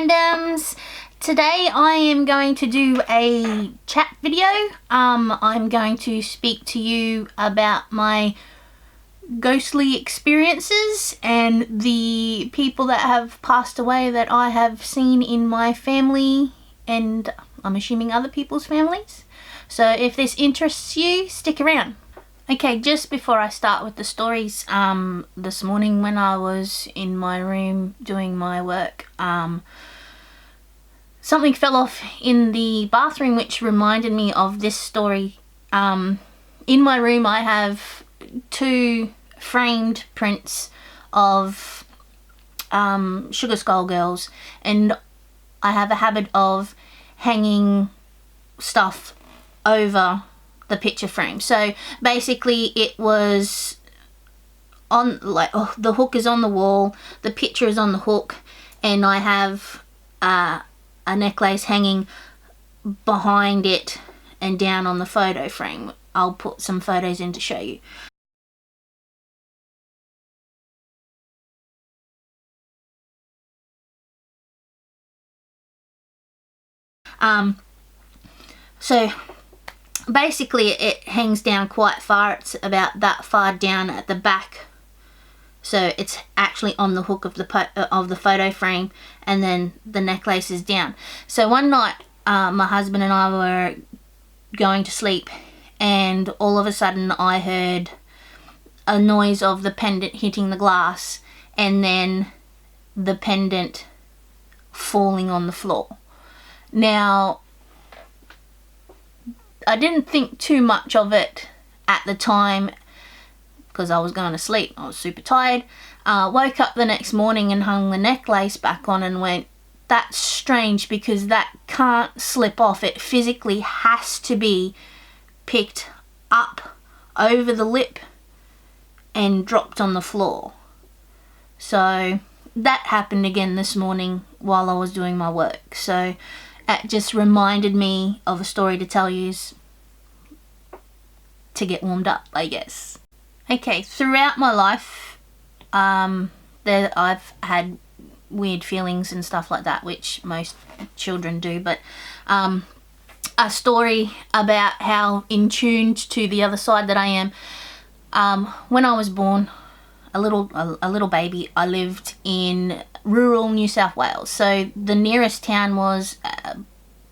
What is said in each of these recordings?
randoms. Today I am going to do a chat video. I'm going to speak to you about my ghostly experiences and the people that have passed away that I have seen in my family, and I'm assuming other people's families. So if this interests you, stick around. Okay, just before I start with the stories, this morning when I was in my room doing my work, something fell off in the bathroom which reminded me of this story. In my room I have two framed prints of Sugar Skull girls, and I have a habit of hanging stuff over the picture frame. So basically it was on, like, the hook is on the wall, the picture is on the hook, and I have a necklace hanging behind it and down on the photo frame. I'll put some photos in to show you. So basically it hangs down quite far. It's about that far down at the back, so it's actually on the hook of the photo frame, and then the necklace is down. So one night my husband and I were going to sleep, and all of a sudden I heard a noise of the pendant hitting the glass, and then the pendant falling on the floor. Now, I didn't think too much of it at the time because I was going to sleep. I was super tired. Woke up the next morning and hung the necklace back on and went, that's strange, because that can't slip off. It physically has to be picked up over the lip and dropped on the floor. So that happened again this morning while I was doing my work. So it just reminded me of a story to tell you to get warmed up, I guess. Okay, throughout my life, I've had weird feelings and stuff like that, which most children do, but a story about how in tuned to the other side that I am. When I was born, a little baby, I lived in rural New South Wales, so the nearest town was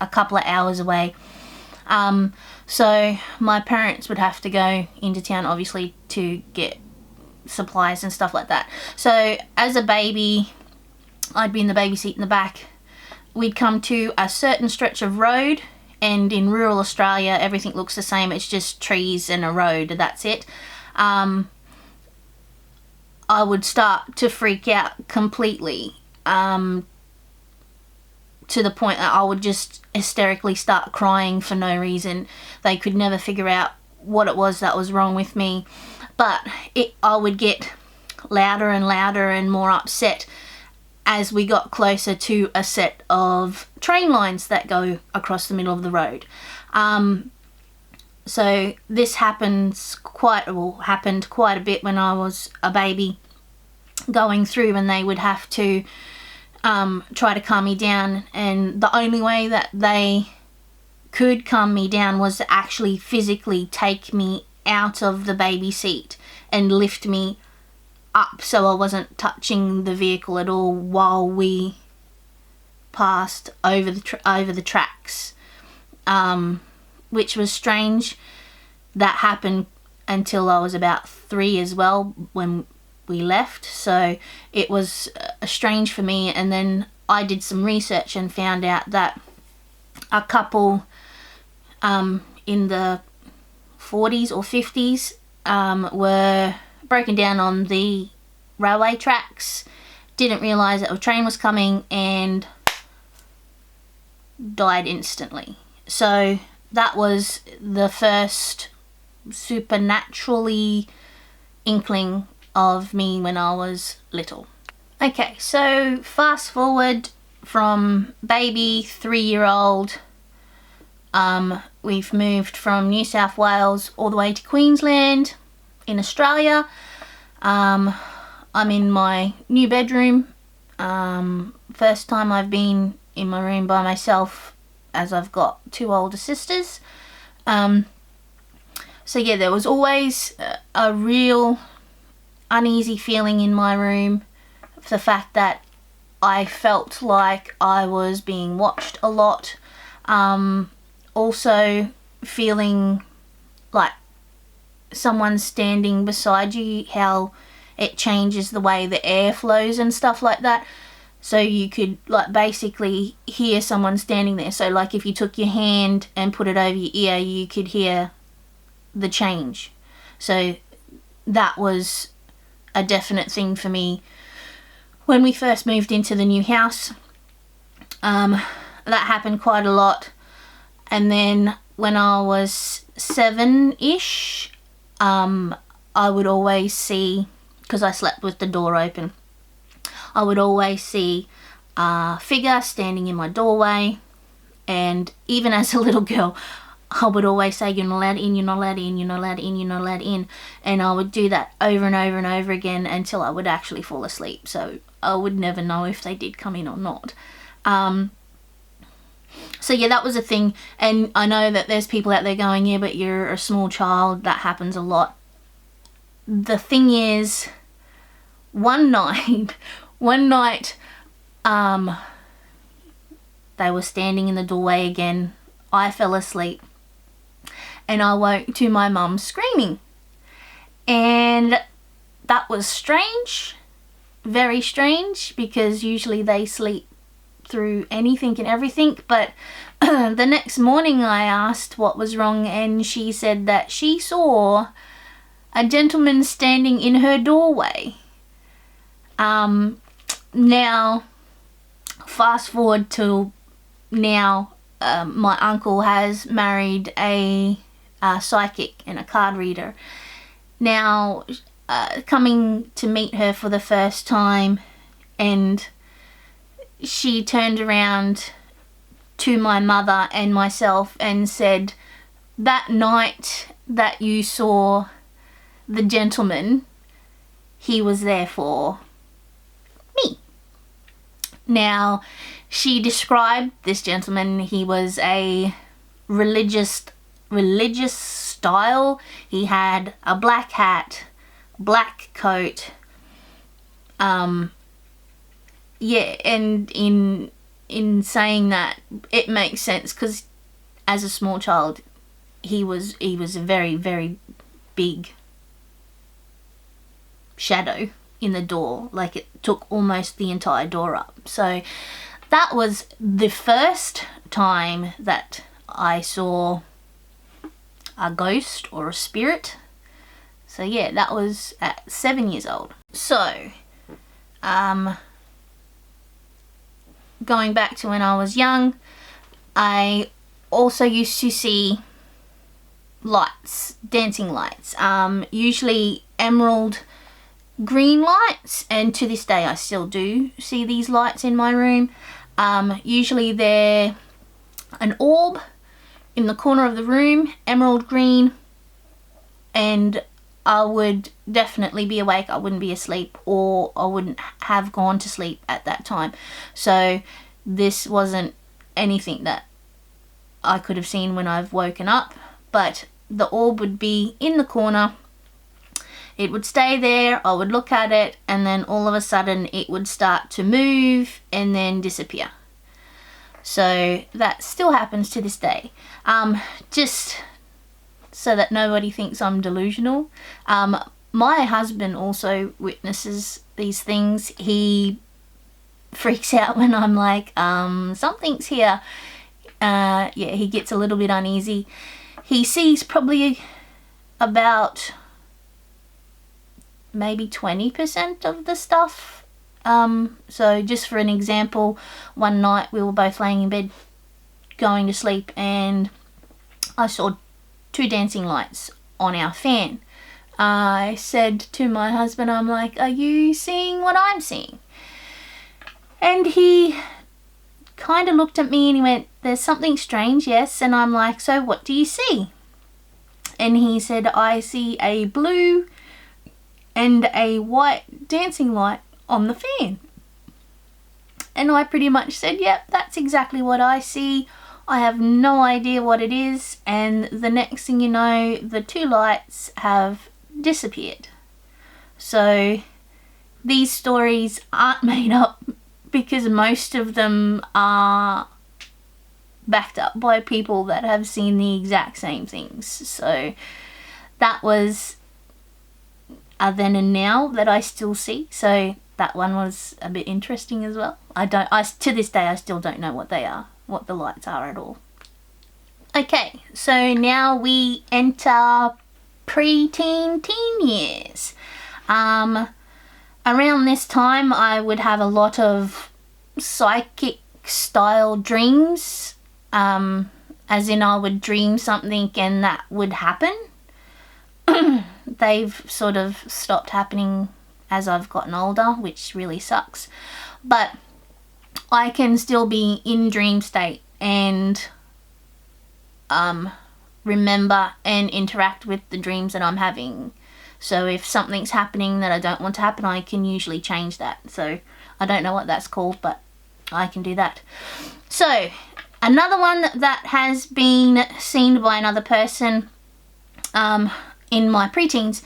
a couple of hours away. So my parents would have to go into town, obviously, to get supplies and stuff like that. So as a baby, I'd be in the baby seat in the back. We'd come to a certain stretch of road, and in rural Australia everything looks the same. It's just trees and a road, that's it. I would start to freak out completely, to the point that I would just hysterically start crying for no reason. They could never figure out what it was that was wrong with me, but I would get louder and louder and more upset as we got closer to a set of train lines that go across the middle of the road. So this happened quite a bit when I was a baby, going through, and they would have to try to calm me down, and the only way that they could calm me down was to actually physically take me out of the baby seat and lift me up so I wasn't touching the vehicle at all while we passed over the tracks, which was strange. That happened until I was about 3 as well, when we left, so it was strange for me. And then I did some research and found out that a couple in the 40s or 50s were broken down on the railway tracks, didn't realise that a train was coming, and died instantly. So that was the first supernaturally inkling of me when I was little. Okay, so fast forward from baby, 3-year-old, we've moved from New South Wales all the way to Queensland in Australia. I'm in my new bedroom. First time I've been in my room by myself, as I've got 2 older sisters. So yeah, there was always a real uneasy feeling in my room. The fact that I felt like I was being watched a lot. Also feeling like someone's standing beside you, how it changes the way the air flows and stuff like that. So you could like basically hear someone standing there. So like if you took your hand and put it over your ear, you could hear the change. So that was a definite thing for me when we first moved into the new house. That happened quite a lot. And then when I was 7-ish, I would always see, because I slept with the door open, I would always see a figure standing in my doorway. And even as a little girl, I would always say, you're not allowed in, you're not allowed in, you're not allowed in, you're not allowed in. And I would do that over and over and over again until I would actually fall asleep. So I would never know if they did come in or not. So yeah, that was a thing. And I know that there's people out there going, yeah, but you're a small child, that happens a lot. The thing is, one night, they were standing in the doorway again. I fell asleep and I woke to my mum screaming. And that was strange, very strange, because usually they sleep through anything and everything. But the next morning I asked what was wrong, and she said that she saw a gentleman standing in her doorway. Now, fast forward to now, my uncle has married a psychic and a card reader. Now, coming to meet her for the first time, and she turned around to my mother and myself and said, that night that you saw the gentleman, he was there for me. Now, she described this gentleman. He was a religious style. He had a black hat, black coat. Yeah, and in saying that, it makes sense, because as a small child, he was a very, very big shadow in the door. Like, it took almost the entire door up. So that was the first time that I saw a ghost or a spirit. So yeah, that was at 7 years old. So going back to when I was young, I also used to see lights, dancing lights, usually emerald green lights, and to this day I still do see these lights in my room. Usually they're an orb in the corner of the room, emerald green, and I would definitely be awake. I wouldn't be asleep, or I wouldn't have gone to sleep at that time. So this wasn't anything that I could have seen when I've woken up, but the orb would be in the corner. It would stay there, I would look at it, and then all of a sudden it would start to move and then disappear. So that still happens to this day. Just so that nobody thinks I'm delusional. My husband also witnesses these things. He freaks out when I'm like, something's here. Yeah, he gets a little bit uneasy. He sees probably about maybe 20% of the stuff. So just for an example, one night we were both laying in bed going to sleep, and I saw 2 dancing lights on our fan. I said to my husband, I'm like, are you seeing what I'm seeing? And he kind of looked at me and he went, there's something strange, yes. And I'm like, so what do you see? And he said, I see a blue and a white dancing light on the fan. And I pretty much said, yep, that's exactly what I see. I have no idea what it is. And the next thing you know, the two lights have disappeared. So these stories aren't made up, because most of them are backed up by people that have seen the exact same things. So that was a then and now that I still see. So that one was a bit interesting as well. To this day I still don't know what they are, what the lights are at all. Okay, so now we enter pre-teen, teen years. Around this time I would have a lot of psychic style dreams, as in I would dream something and that would happen. They've sort of stopped happening as I've gotten older, which really sucks, but I can still be in dream state and remember and interact with the dreams that I'm having. So if something's happening that I don't want to happen, I can usually change that. So I don't know what that's called, but I can do that. So another one that has been seen by another person in my preteens,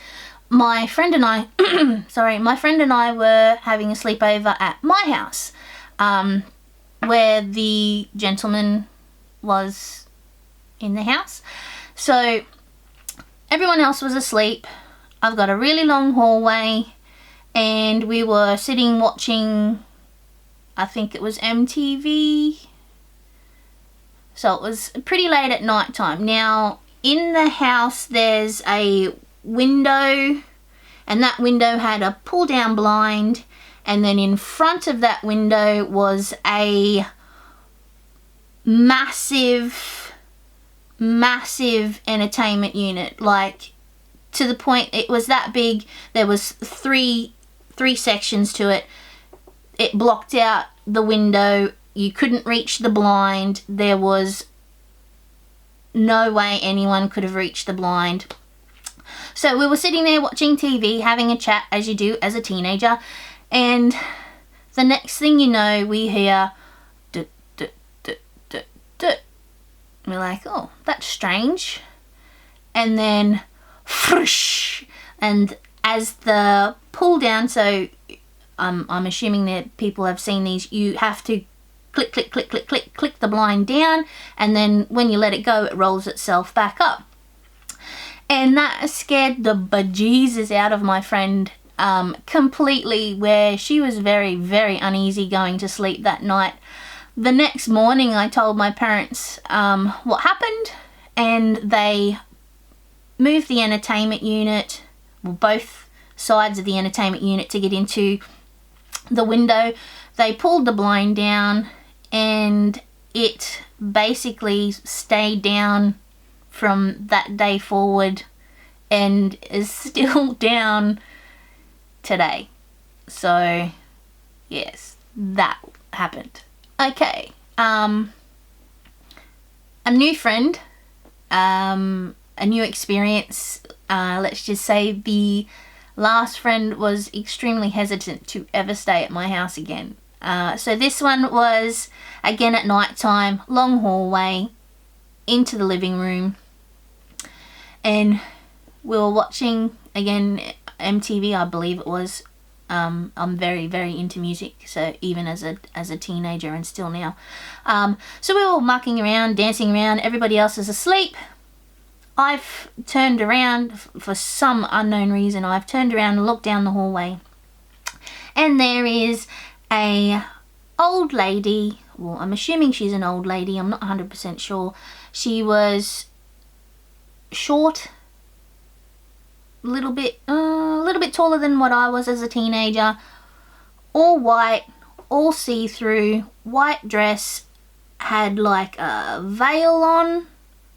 my friend and I were having a sleepover at my house, where the gentleman was in the house. So everyone else was asleep. I've got a really long hallway, and we were sitting watching, I think it was MTV. So it was pretty late at night time. Now, in the house there's a window, and that window had a pull down blind, and then in front of that window was a massive entertainment unit, like to the point it was that big. There was three sections to it. It blocked out the window. You couldn't reach the blind. There was no way anyone could have reached the blind. So we were sitting there watching TV, having a chat, as you do as a teenager, and the next thing you know, we hear dut, dut, dut, dut, dut. We're like, oh, that's strange. And then whoosh, and as the pull down, so I'm assuming that people have seen these, you have to click, click, click, click, click, click the blind down, and then when you let it go, it rolls itself back up. And that scared the bejesus out of my friend completely, where she was very, very uneasy going to sleep that night. The next morning I told my parents what happened, and they moved the entertainment unit, well, both sides of the entertainment unit, to get into the window. They pulled the blind down, and it basically stayed down from that day forward and is still down today. So yes, that happened. Okay, a new friend, a new experience. Let's just say the last friend was extremely hesitant to ever stay at my house again. So this one was again at night time, long hallway into the living room, and we were watching again MTV, I believe it was. I'm very, very into music, so even as a teenager and still now. So we were all mucking around, dancing around, everybody else is asleep. I've turned around, for some unknown reason, I've turned around and looked down the hallway, and there is a old lady. Well, I'm assuming she's an old lady, I'm not 100% sure. She was short, a little bit taller than what I was as a teenager, all white, all see-through, white dress, had like a veil on,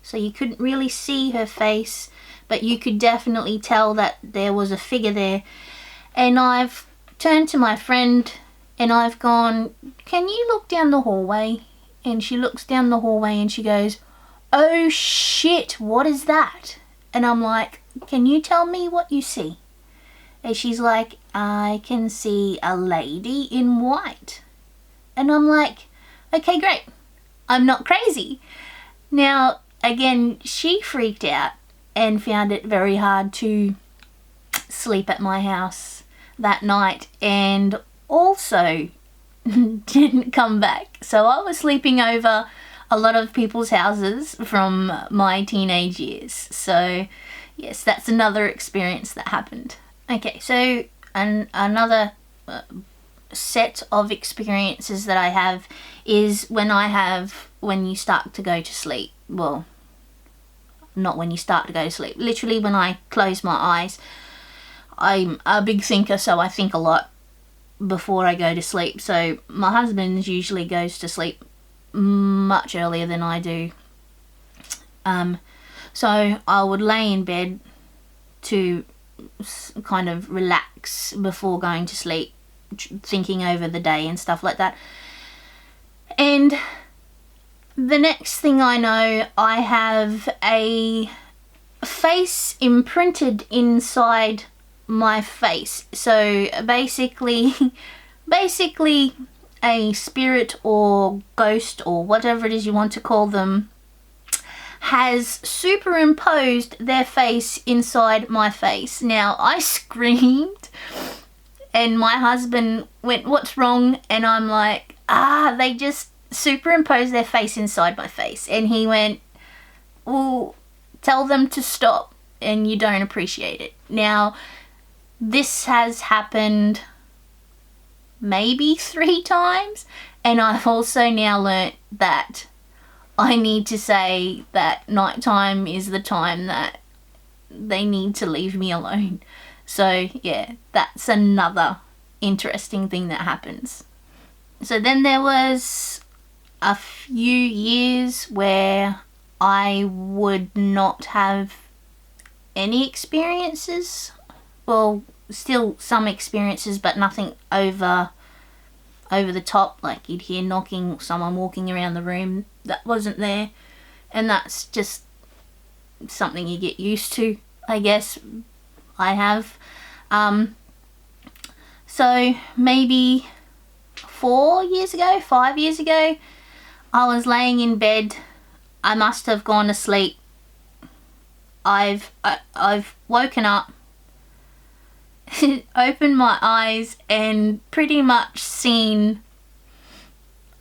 so you couldn't really see her face, but you could definitely tell that there was a figure there. And I've turned to my friend and I've gone, can you look down the hallway? And she looks down the hallway and she goes, oh shit, what is that? And I'm like, can you tell me what you see? And she's like, I can see a lady in white. And I'm like, okay, great. I'm not crazy. Now, again, she freaked out and found it very hard to sleep at my house that night, and also didn't come back. So I was sleeping over a lot of people's houses from my teenage years. So yes, that's another experience that happened. Okay, so another set of experiences that I have is when you start to go to sleep. Well, not when you start to go to sleep. Literally when I close my eyes. I'm a big thinker, so I think a lot before I go to sleep. So my husband usually goes to sleep much earlier than I do. So I would lay in bed to kind of relax before going to sleep, thinking over the day and stuff like that. And the next thing I know, I have a face imprinted inside my face. So basically a spirit or ghost or whatever it is you want to call them has superimposed their face inside my face. Now, I screamed and my husband went, "What's wrong?" And I'm like, they just superimposed their face inside my face. And he went, "Well, tell them to stop and you don't appreciate it." Now, this has happened maybe 3 times, and I've also now learnt that I need to say that nighttime is the time that they need to leave me alone. So yeah, that's another interesting thing that happens. So then there was a few years where I would not have any experiences. Well, still some experiences, but nothing over the top, like you'd hear knocking, someone walking around the room. That wasn't there, and that's just something you get used to, I guess. I have. So maybe 5 years ago, I was laying in bed. I must have gone to sleep. I've woken up, opened my eyes, and pretty much seen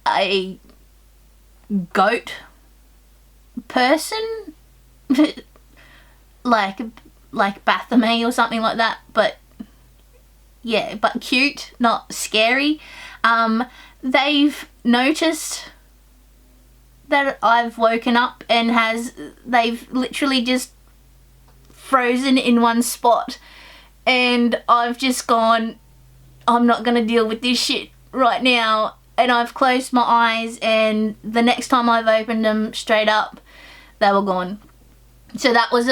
a goat person, like Baphomet or something like that, but yeah, but cute, not scary. They've noticed that I've woken up, and they've literally just frozen in one spot, and I've just gone, I'm not gonna deal with this shit right now. And I've closed my eyes, and the next time I've opened them straight up, they were gone. So that was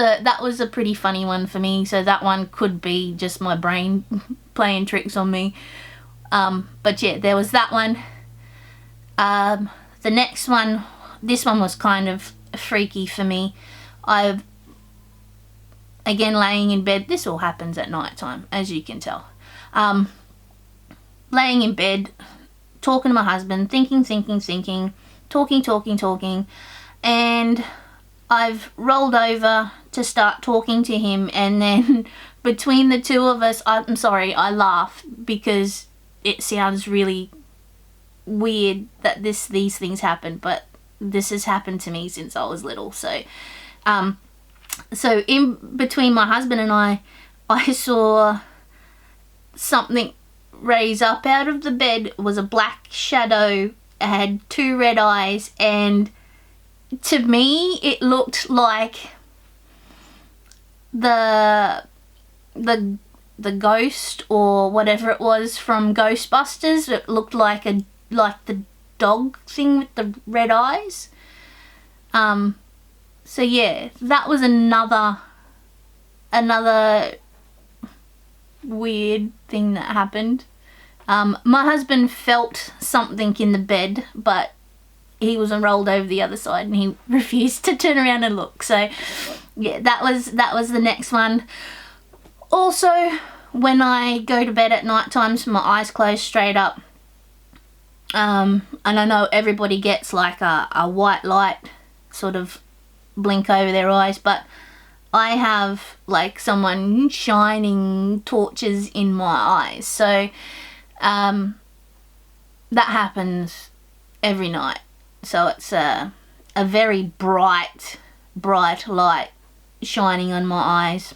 a pretty funny one for me. So that one could be just my brain playing tricks on me. But yeah, there was that one. The next one, this one was kind of freaky for me. Again, laying in bed. This all happens at night time, as you can tell. Laying in bed, talking to my husband, thinking, talking, and I've rolled over to start talking to him, and then between the two of us, I'm sorry, I laugh because it sounds really weird that these things happen, but this has happened to me since I was little. So in between my husband and I saw something raise up out of the bed. It was a black shadow. It had 2 red eyes, and to me it looked like the ghost or whatever it was from Ghostbusters. It looked like the dog thing with the red eyes. So yeah, that was another weird thing that happened. My husband felt something in the bed, but he was rolled over the other side and he refused to turn around and look. So yeah, that was the next one. Also, when I go to bed at night times, my eyes closed straight up, And I know everybody gets like a white light sort of blink over their eyes, but I have like someone shining torches in my eyes. So that happens every night. So it's a very bright light shining on my eyes,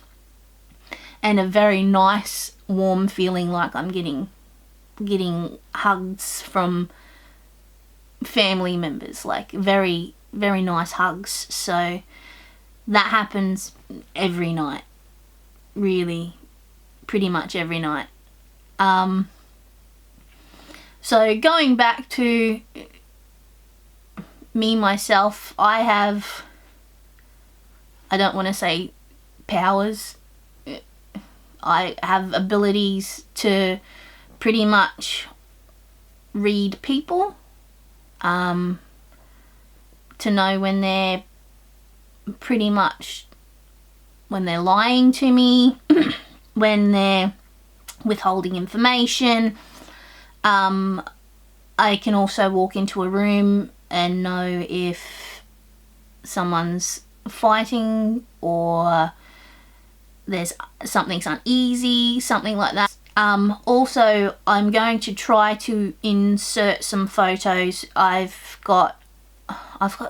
and a very nice warm feeling like I'm getting hugs from family members, like very nice hugs. So that happens every night, really, pretty much every night. So going back to me, myself, I don't want to say powers, I have abilities to pretty much read people, to know when they're lying to me, when they're withholding information. I can also walk into a room and know if someone's fighting or there's something's uneasy, something like that. Also, I'm going to try to insert some photos. I've got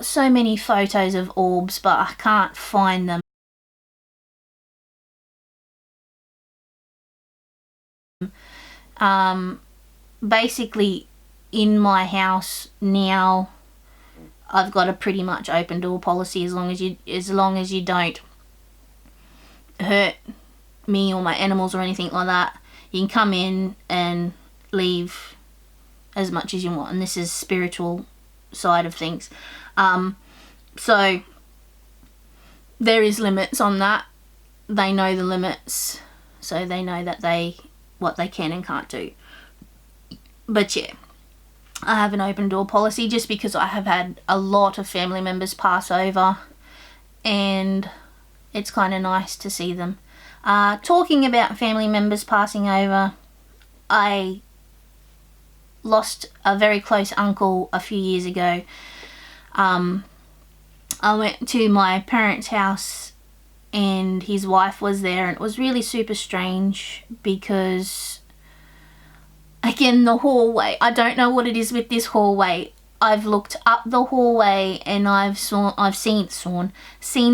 so many photos of orbs, but I can't find them. Basically, in my house now, I've got a pretty much open door policy. As long as you don't hurt me or my animals or anything like that, you can come in and leave as much as you want. And this is spiritual side of things. So there is limits on that. They know the limits, so they know that what they can and can't do. But yeah, I have an open door policy just because I have had a lot of family members pass over, and it's kind of nice to see them. Talking about family members passing over, I lost a very close uncle a few years ago. I went to my parents' house and his wife was there, and it was really super strange because, again, the hallway, I don't know what it is with this hallway. I've looked up the hallway and I've seen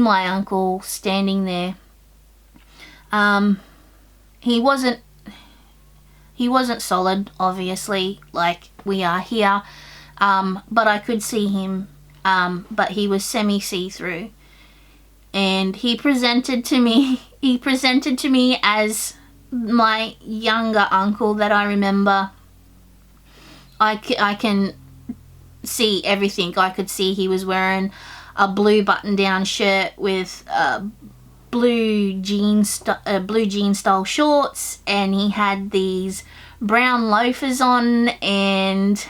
my uncle standing there. He wasn't solid, obviously, like we are here, but I could see him, but he was semi-see-through, and he presented to me as my younger uncle that I remember. I can see everything. I could see he was wearing a blue button-down shirt with blue jean style shorts, and he had these brown loafers on, and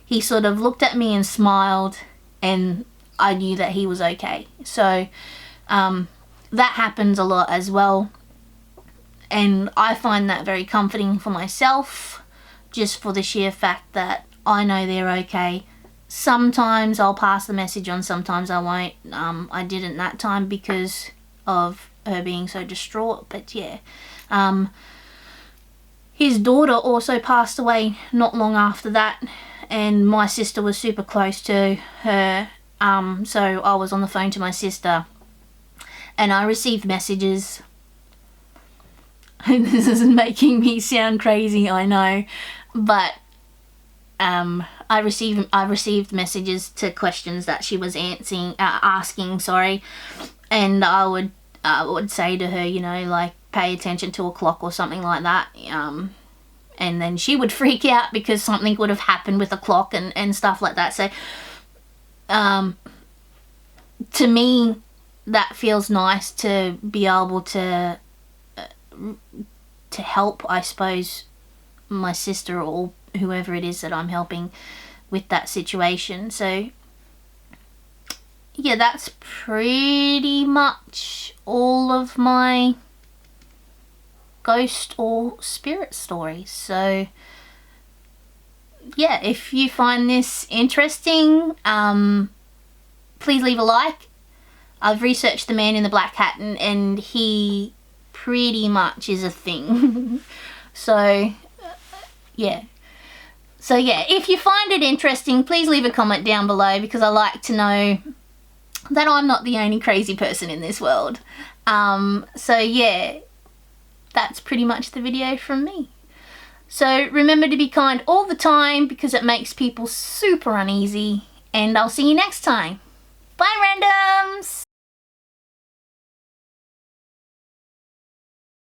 he sort of looked at me and smiled, and I knew that he was okay. So that happens a lot as well, and I find that very comforting for myself, just for the sheer fact that I know they're okay. Sometimes I'll pass the message on, sometimes I won't. I didn't that time because of her being so distraught, but yeah. His daughter also passed away not long after that, and my sister was super close to her, so I was on the phone to my sister and I received messages. This is making me sound crazy, I know, but I received messages to questions that she was asking, and I would say to her, you know, like, pay attention to a clock or something like that, and then she would freak out because something would have happened with the clock and stuff like that. So to me, that feels nice to be able to help, I suppose, my sister or whoever it is that I'm helping with that situation. So yeah, that's pretty much all of my ghost or spirit stories. So yeah, if you find this interesting, please leave a like. I've researched the man in the black hat, and he pretty much is a thing. So yeah. So yeah, if you find it interesting, please leave a comment down below, because I like to know that I'm not the only crazy person in this world. So yeah, that's pretty much the video from me. So remember to be kind all the time, because it makes people super uneasy, and I'll see you next time. Bye, randoms!